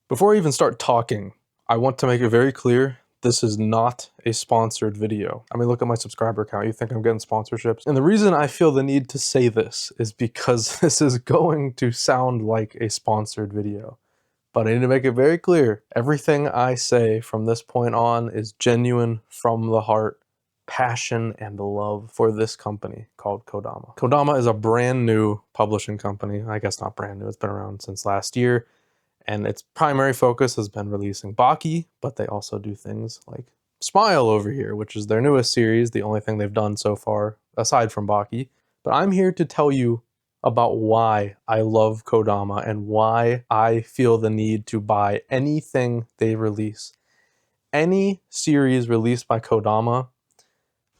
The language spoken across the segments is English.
Before I even start talking, I want to make it very clear this is not a sponsored video. I mean, look at my subscriber count. You think I'm getting sponsorships? And the reason I feel the need to say this is because this is going to sound like a sponsored video. But I need to make it very clear. Everything I say from this point on is genuine from the heart, passion and love for this company called Kodama. Kodama is a brand new publishing company. I guess not brand new, it's been around since last year. And its primary focus has been releasing Baki, but they also do things like Smile over here, which is their newest series, the only thing they've done so far, aside from Baki. But I'm here to tell you about why I love Kodama and why I feel the need to buy anything they release. Any series released by Kodama,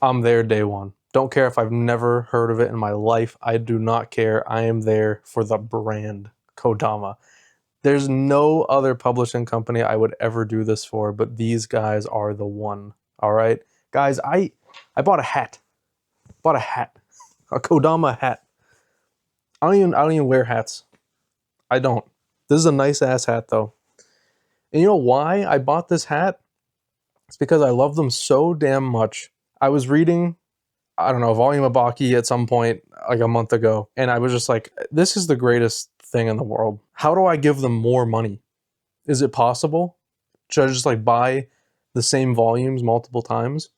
I'm there day one. Don't care if I've never heard of it in my life. I do not care. I am there for the brand Kodama. There's no other publishing company I would ever do this for, but these guys are the one. All right, guys, I bought a hat. Bought a hat, a Kodama hat. I don't even wear hats. I don't. This is a nice ass hat though. And you know why I bought this hat? It's because I love them so damn much. I was reading, I don't know, a volume of Baki at some point like a month ago, and I was just like, this is the greatest thing in the world. How do I give them more money? Is it possible? Should I just like buy the same volumes multiple times?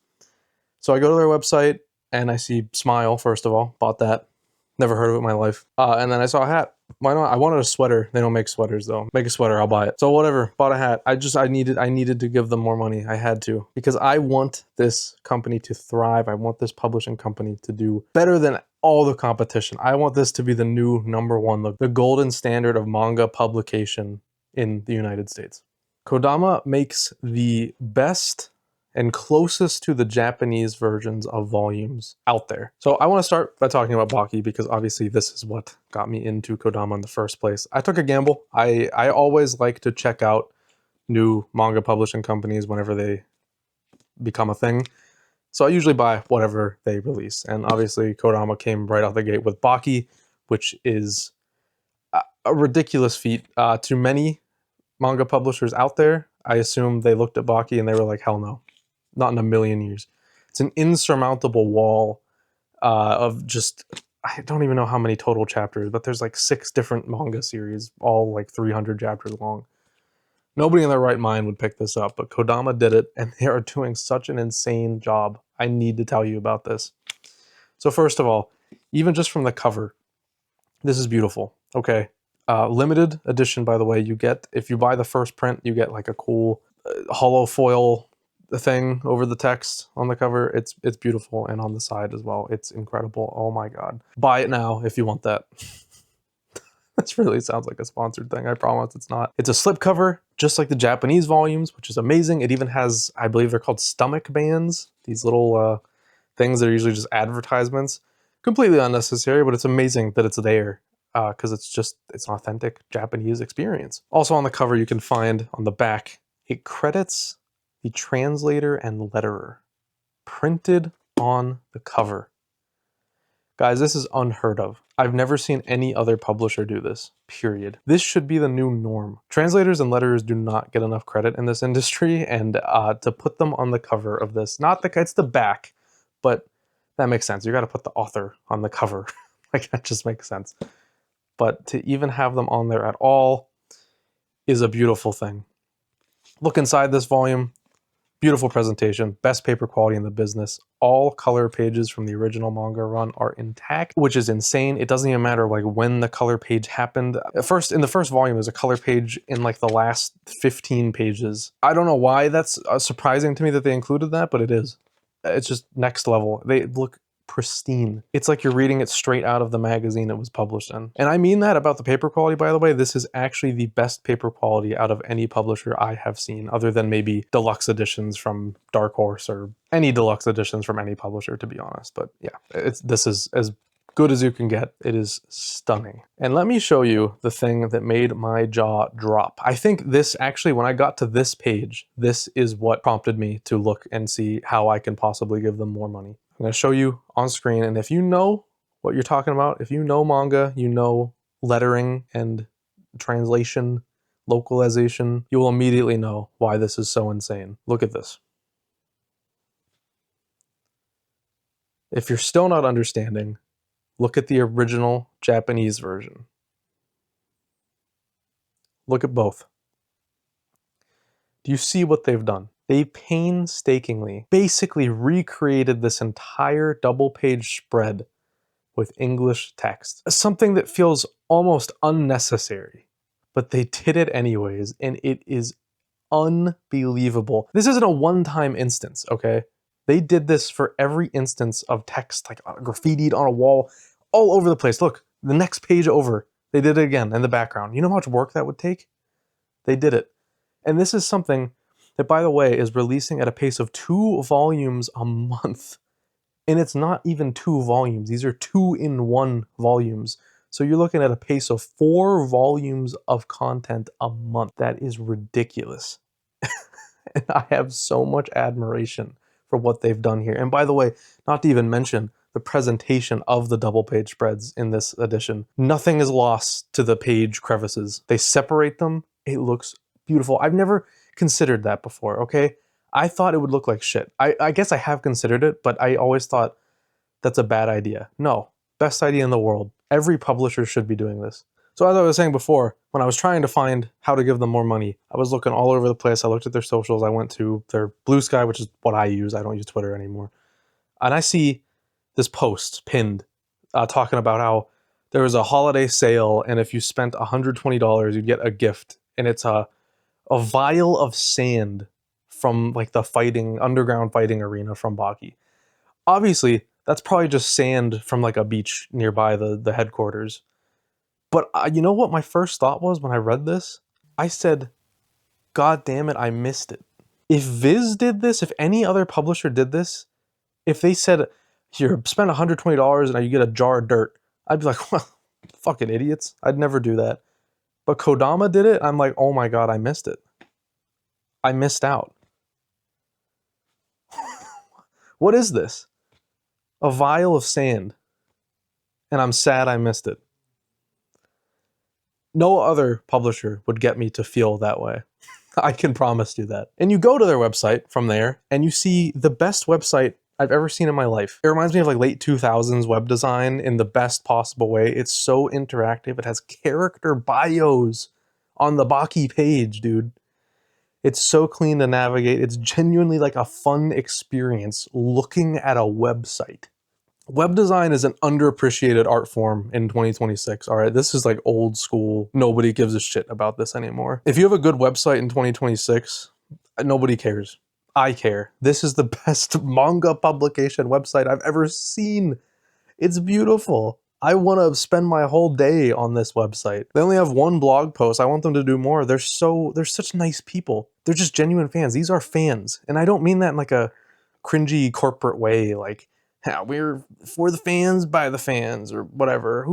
So I go to their website and I see Smile, first of all, bought that. Never heard of it in my life. And then I saw a hat. Why not? I wanted a sweater. They don't make sweaters though. Make a sweater, I'll buy it. So whatever, bought a hat. I needed to give them more money. I had to, because I want this company to thrive. I want this publishing company to do better than all the competition. I want this to be the new #1, the golden standard of manga publication in the United States. Kodama makes the best and closest to the Japanese versions of volumes out there. So I want to start by talking about Baki, because obviously this is what got me into Kodama in the first place. I took a gamble. I always like to check out new manga publishing companies whenever they become a thing. So I usually buy whatever they release. And obviously Kodama came right out the gate with Baki, which is a ridiculous feat. To many manga publishers out there, I assume they looked at Baki and they were like, hell no. Not in a million years. It's an insurmountable wall of just, I don't even know how many total chapters, but there's like 6 different manga series, all like 300 chapters long. Nobody in their right mind would pick this up, but Kodama did it, and they are doing such an insane job. I need to tell you about this. So first of all, even just from the cover, this is beautiful, okay? Limited edition, by the way. You get, if you buy the first print, you get like a cool hollow foil thing over the text on the cover. It's beautiful, and on the side as well. It's incredible. Oh my god. Buy it now if you want that. This really sounds like a sponsored thing. I promise it's not. It's a slipcover, just like the Japanese volumes, which is amazing. It even has, I believe they're called stomach bands. These little things that are usually just advertisements. Completely unnecessary, but it's amazing that it's there. Because it's an authentic Japanese experience. Also on the cover, you can find on the back, it credits the translator and letterer printed on the cover. Guys, this is unheard of. I've never seen any other publisher do this, period. This should be the new norm. Translators and letterers do not get enough credit in this industry, and to put them on the cover of this, it's the back, but that makes sense. You got to put the author on the cover. Like, that just makes sense. But to even have them on there at all is a beautiful thing. Look inside this volume. Beautiful presentation, best paper quality in the business. All color pages from the original manga run are intact, which is insane. It doesn't even matter like when the color page happened. In the first volume, there's a color page in like the last 15 pages. I don't know why that's surprising to me that they included that, but it is. It's just next level. They look pristine. It's like you're reading it straight out of the magazine it was published in. And I mean that about the paper quality, by the way. This is actually the best paper quality out of any publisher I have seen, other than maybe deluxe editions from Dark Horse or any deluxe editions from any publisher, to be honest. But yeah, this is as good as you can get. It is stunning. And let me show you the thing that made my jaw drop. I think this actually, when I got to this page, this is what prompted me to look and see how I can possibly give them more money. I'm going to show you on screen, and if you know what you're talking about, if you know manga, you know lettering and translation, localization, you will immediately know why this is so insane. Look at this. If you're still not understanding, look at the original Japanese version. Look at both. Do you see what they've done? They painstakingly, basically recreated this entire double-page spread with English text. Something that feels almost unnecessary, but they did it anyways, and it is unbelievable. This isn't a one-time instance, okay? They did this for every instance of text, like graffitied on a wall, all over the place. Look, the next page over, they did it again in the background. You know how much work that would take? They did it. And this is something that, by the way, is releasing at a pace of 2 volumes a month. And it's not even 2 volumes. These are 2-in-1 volumes. So you're looking at a pace of 4 volumes of content a month. That is ridiculous. And I have so much admiration for what they've done here. And by the way, not to even mention the presentation of the double page spreads in this edition. Nothing is lost to the page crevices. They separate them. It looks beautiful. I've never considered that before, okay? I thought it would look like shit. I guess I have considered it, but I always thought that's a bad idea. No, best idea in the world. Every publisher should be doing this. So as I was saying before, when I was trying to find how to give them more money, I was looking all over the place. I looked at their socials. I went to their Blue Sky, which is what I use. I don't use Twitter anymore. And I see this post pinned talking about how there was a holiday sale, and if you spent $120, you'd get a gift. And it's a vial of sand from like the underground fighting arena from Baki. Obviously, that's probably just sand from like a beach nearby the headquarters. But you know what my first thought was when I read this? I said, God damn it, I missed it. If Viz did this, if any other publisher did this, if they said, here, spend $120 and you get a jar of dirt, I'd be like, well, fucking idiots. I'd never do that. But Kodama did it, I'm like, oh my God, I missed it. I missed out. What is this? A vial of sand. And I'm sad I missed it. No other publisher would get me to feel that way. I can promise you that. And you go to their website from there, and you see the best website I've ever seen in my life. It reminds me of like late 2000s web design in the best possible way. It's so interactive. It has character bios on the Baki page, dude. It's so clean to navigate. It's genuinely like a fun experience looking at a website. Web design is an underappreciated art form in 2026, all right? This is like old school. Nobody gives a shit about this anymore. If you have a good website in 2026, nobody cares. I care. This is the best manga publication website I've ever seen. It's beautiful. I want to spend my whole day on this website. They only have 1 blog post. I want them to do more. They're such nice people. They're just genuine fans. These are fans. And I don't mean that in like a cringy corporate way, like, yeah, we're for the fans, by the fans, or whatever.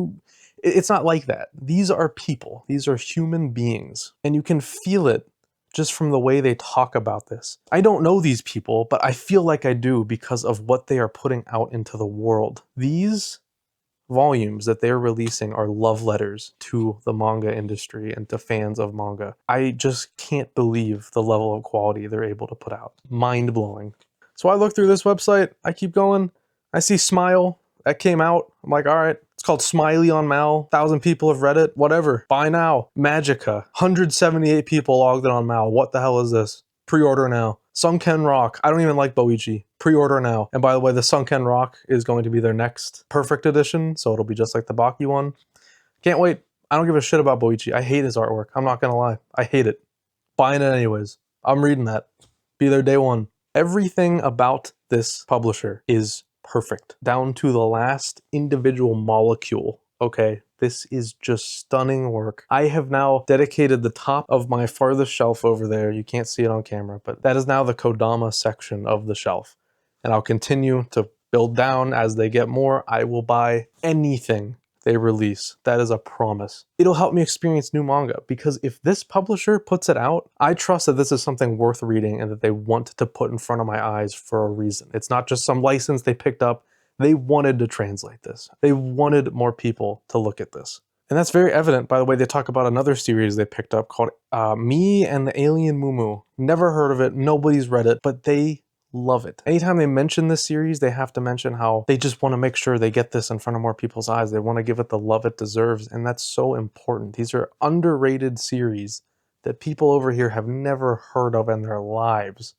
It's not like that. These are people. These are human beings. And you can feel it just from the way they talk about this. I don't know these people, but I feel like I do because of what they are putting out into the world. These volumes that they're releasing are love letters to the manga industry and to fans of manga. I just can't believe the level of quality they're able to put out. Mind-blowing. So I look through this website, I keep going, I see Smile, that came out. I'm like, all right, it's called Smiley on Mal. 1,000 people have read it, whatever. Buy now. Magica, 178 people logged in on Mal. What the hell is this? Pre-order now. Sunken Rock, I don't even like Boichi. Pre-order now. And by the way, the Sunken Rock is going to be their next perfect edition, so it'll be just like the Baki one. Can't wait. I don't give a shit about Boichi. I hate his artwork. I'm not gonna lie. I hate it. Buying it anyways. I'm reading that. Be there day one. Everything about this publisher is perfect, down to the last individual molecule, okay? This is just stunning work. I have now dedicated the top of my farthest shelf over there. You can't see it on camera, but that is now the Kodama section of the shelf. And I'll continue to build down as they get more. I will buy anything they release. That is a promise. It'll help me experience new manga, because if this publisher puts it out, I trust that this is something worth reading and that they want to put in front of my eyes for a reason. It's not just some license they picked up. They wanted to translate this. They wanted more people to look at this. And that's very evident by the way they talk about another series they picked up called Me and the Alien Mumu. Never heard of it, nobody's read it, but they love it. Anytime they mention this series, they have to mention how they just want to make sure they get this in front of more people's eyes. They want to give it the love it deserves, and that's so important. These are underrated series that people over here have never heard of in their lives,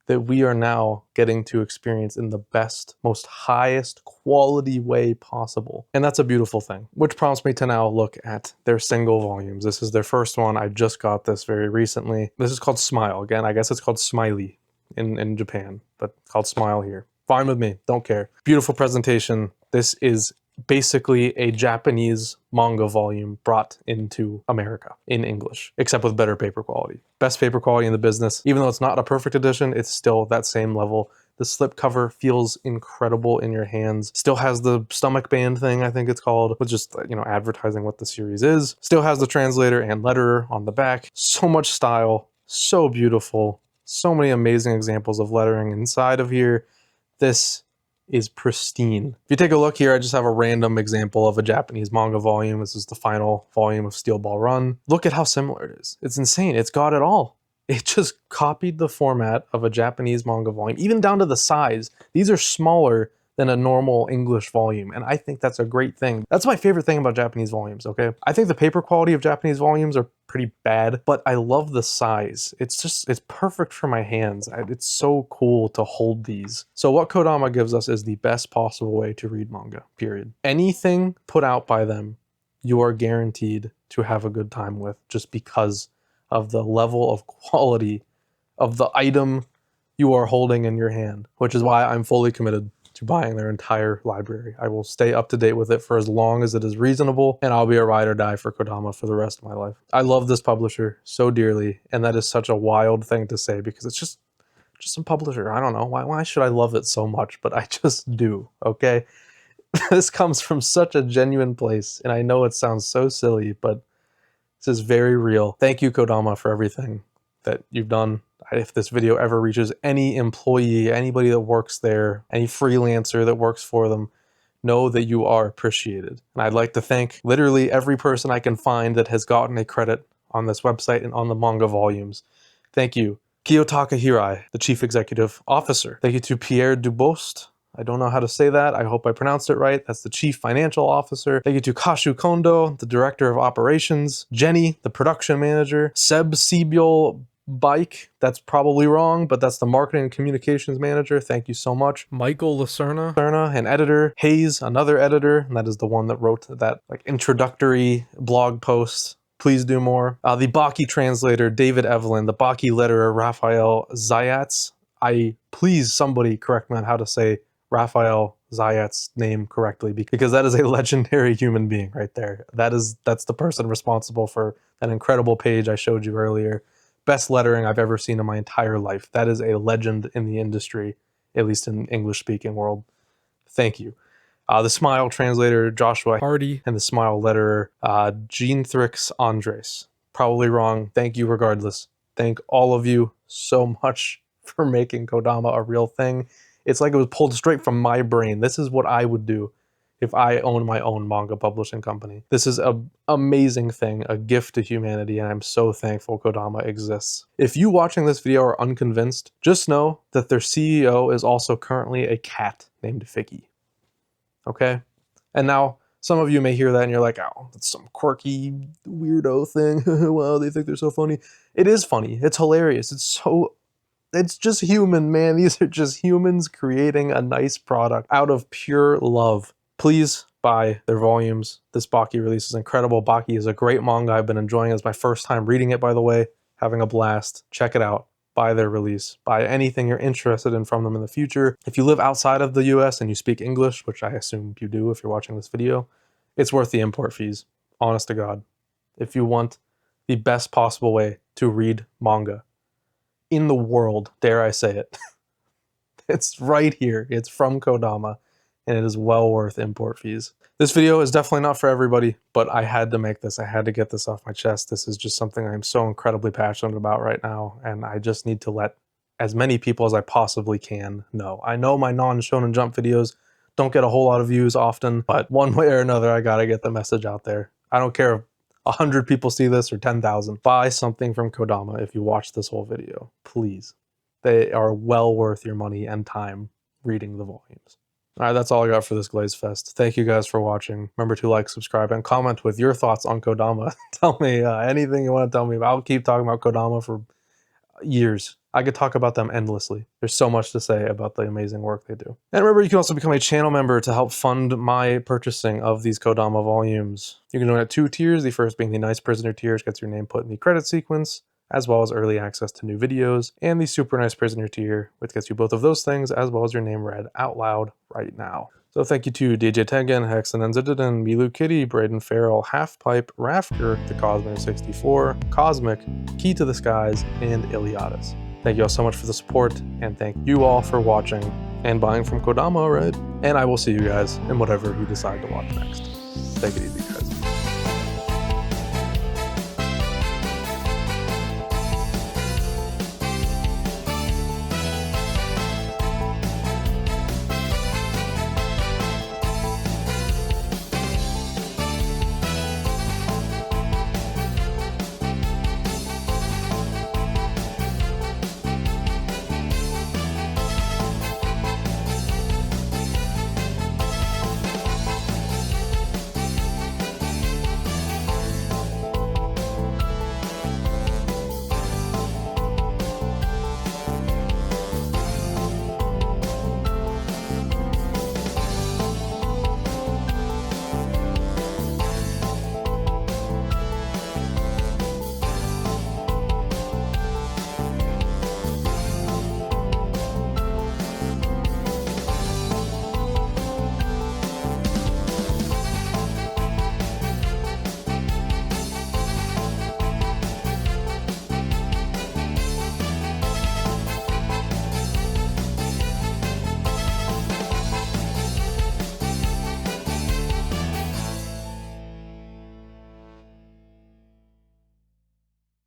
that we are now getting to experience in the best, most highest quality way possible. And that's a beautiful thing, which prompts me to now look at their single volumes. This is their first one. I just got this very recently. This is called Smile. Again, I guess it's called Smiley in Japan, but called Smile here. Fine with me, don't care. Beautiful presentation. This is basically a Japanese manga volume brought into America in English, except with better paper quality. Best paper quality in the business. Even though it's not a perfect edition, it's still that same level. The slipcover feels incredible in your hands. Still has the stomach band thing, I think it's called, with just, you know, advertising what the series is. Still has the translator and letterer on the back. So much style, so beautiful. So many amazing examples of lettering inside of here. This is pristine. If you take a look here, I just have a random example of a Japanese manga volume. This is the final volume of Steel Ball Run. Look at how similar it is. It's insane. It's got it all. It just copied the format of a Japanese manga volume, even down to the size. These are smaller than a normal English volume, and I think that's a great thing. That's my favorite thing about Japanese volumes, okay? I think the paper quality of Japanese volumes are pretty bad, but I love the size. It's perfect for my hands. It's so cool to hold these. So what Kodama gives us is the best possible way to read manga, period. Anything put out by them, you are guaranteed to have a good time with, just because of the level of quality of the item you are holding in your hand, which is why I'm fully committed to buying their entire library. I will stay up to date with it for as long as it is reasonable, and I'll be a ride or die for Kodama for the rest of my life. I love this publisher so dearly, and that is such a wild thing to say because it's just a publisher. I don't know. Why should I love it so much? But I just do, okay? This comes from such a genuine place, and I know it sounds so silly, but this is very real. Thank you, Kodama, for everything that you've done. If this video ever reaches any employee, anybody that works there, any freelancer that works for them, know that you are appreciated. And I'd like to thank literally every person I can find that has gotten a credit on this website and on the manga volumes. Thank you. Kiyotaka Hirai, the Chief Executive Officer. Thank you to Pierre Dubost. I don't know how to say that. I hope I pronounced it right. That's the Chief Financial Officer. Thank you to Kashu Kondo, the Director of Operations. Jenny, the Production Manager. Seb Sibyol Bike, that's probably wrong, but that's the Marketing and Communications Manager. Thank you so much. Michael Lacerna, an editor. Hayes, another editor, and that is the one that wrote that like introductory blog post. Please do more. The Baki translator, David Evelyn. The Baki letterer, Raphael Zayats. Please somebody correct me on how to say Raphael Zayat's name correctly, because that is a legendary human being right there. That's the person responsible for that incredible page I showed you earlier. Best lettering I've ever seen in my entire life. That is a legend in the industry, at least in English-speaking world. Thank you. The Smile translator, Joshua Hardy, and the Smile letterer, Jean-Thrix Andres. Probably wrong. Thank you regardless. Thank all of you so much for making Kodama a real thing. It's like it was pulled straight from my brain. This is what I would do if I owned my own manga publishing company. This is an amazing thing, a gift to humanity, and I'm so thankful Kodama exists. If you watching this video are unconvinced, just know that their CEO is also currently a cat named Figgy. Okay? And now, some of you may hear that and you're like, oh, that's some quirky, weirdo thing. Wow, they think they're so funny. It is funny. It's hilarious. It's just human, man. These are just humans creating a nice product out of pure love. Please buy their volumes. This Baki release is incredible. Baki is a great manga. I've been enjoying it. It's my first time reading it, by the way. Having a blast. Check it out. Buy their release. Buy anything you're interested in from them in the future. If you live outside of the US and you speak English, which I assume you do if you're watching this video, it's worth the import fees. Honest to God. If you want the best possible way to read manga in the world, dare I say it, it's right here. It's from Kodama, and it is well worth import fees. This video is definitely not for everybody, but I had to make this. I had to get this off my chest. This is just something I'm so incredibly passionate about right now, and I just need to let as many people as I possibly can know. I know my non-Shonen Jump videos don't get a whole lot of views often, but one way or another, I gotta get the message out there. I don't care if 100 people see this or 10,000. Buy something from Kodama if you watch this whole video, please. They are well worth your money and time reading the volumes. All right, that's all I got for this Glaze Fest. Thank you guys for watching. Remember to like, subscribe, and comment with your thoughts on Kodama. Tell me anything you want to tell me about. I'll keep talking about Kodama for years. I could talk about them endlessly. There's so much to say about the amazing work they do. And remember, you can also become a channel member to help fund my purchasing of these Kodama volumes. You can join at 2 tiers, the first being the Nice Prisoner tier, which gets your name put in the credit sequence, as well as early access to new videos, and the Super Nice Prisoner tier, which gets you both of those things, as well as your name read out loud right now. So thank you to DJ Tengen, Hexen Enzididen, Milu Kitty, Braden Farrell, Halfpipe, Rafker, The Cosmic64, Cosmic, Key to the Skies, and Iliadis. Thank you all so much for the support, and thank you all for watching and buying from Kodama, right? And I will see you guys in whatever you decide to watch next. Take it easy.